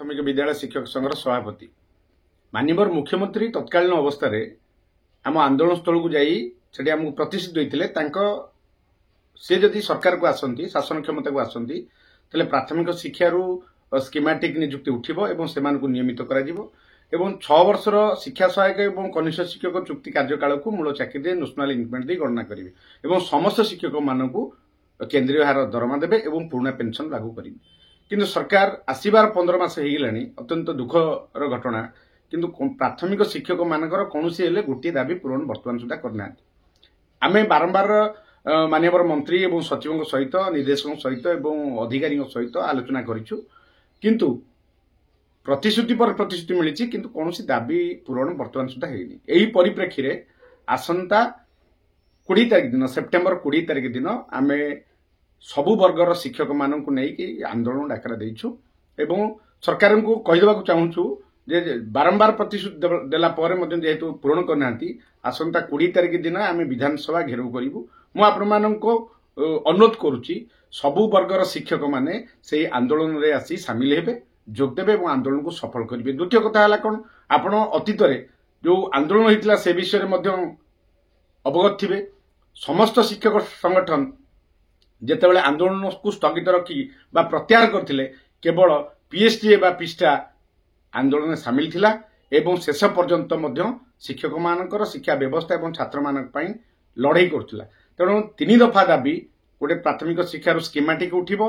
प्राथमिक विद्यालय शिक्षक संघर सभापति माननीय मुख्यमंत्री तत्कालीन अवस्था आम आंदोलन स्थल को जाई आमको प्रतिश्रुति देते सी जदि सरकार को आसती शासन क्षमता को आसती तेल प्राथमिक शिक्षार स्कीमेटिक नियुक्ति उठिबो एवं सेमान को नियमित करा जिवो एवं 6 वर्षर शिक्षा सहायक एवं कनिष्ठ शिक्षक चुक्ति कार्यकाल को मूल चाकरी नेशनल इंक्रीमेंट दे गणना करेंगे एवं समस्त शिक्षक मानक केंद्रीय हार दरमा देवे एवं पुराना पेंशन लागू करेंगे किंतु सरकार आसबार 15 मास हो गलानी अत्यंत दुखर घटना किंतु प्राथमिक शिक्षक मानकर कौन गोटे दाबी पूरण बर्तमान सुधा करना आम बारंबार माननीय मंत्री एवं सचिवों सहित निर्देशकों सहित एवं अधिकारी सहित आलोचना करिछु किंतु प्रतिश्रुति पर प्रतिश्रुति मिली किंतु कौन दाबी पूरण बर्तमान सुधा होनी यही परिप्रेक्षी रे आसंता 20 तारिख दिन सेप्टेम्बर 20 तारिख दिन आम सबु वर्गर शिक्षक मानक नहीं आंदोलन डाकरा देइछु एवं सरकार को कहीदेवा चाहूँ जे बारंबार प्रतिश्रुति देला पर जेहेतु पूरण करना आसंता 20 तारिख दिन आम विधानसभा घेराव करूँ मुझे अनुरोध करुच्ची सबु वर्गर शिक्षक माने से आंदोलन रे आसी सामिल हेबे जोगदेवे और आंदोलन को सफल करेंगे। द्वितीय कथा है कौन आपण अतीत जो आंदोलन होता से विषय में अवगत थे समस्त शिक्षक संगठन जितेबाला आंदोलन को स्थगित रखी प्रत्याहार करते केवल पीएसटीए पिस्टा आंदोलन में सामिल थिला एवं शेष पर्यंत शिक्षक मानकर शिक्षा व्यवस्था और छात्र मानक लड़ाई करुला तेणु 3 दफा दाबी गोटे प्राथमिक शिक्षार स्कीमेटिक उठिबो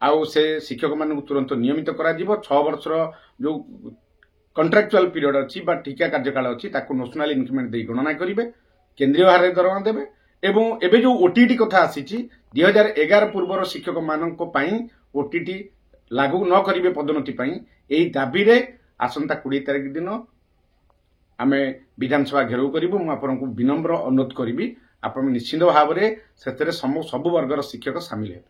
आउ से शिक्षक मान तुरंत नियमित करा 6 वर्षर जो कंट्राक्चुअल पीरियड अच्छी ठिका कार्यकाल अच्छी नेशनल इंक्रीमेंट दे गणना करेंगे केंद्रीय हारे दरमा देवे एवं एबे जो ओटीटी कथा आसी 2011 पूर्वर शिक्षक मानक ओटीटी लागू न करेंगे पदोन्नति यही दाबी रे आसंता 20 तारिख दिन आम विधानसभा घेराव करूँ मुझे विनम्र अनुरोध करी आप निश्चित भाव में सबु वर्गर शिक्षक सामिल है।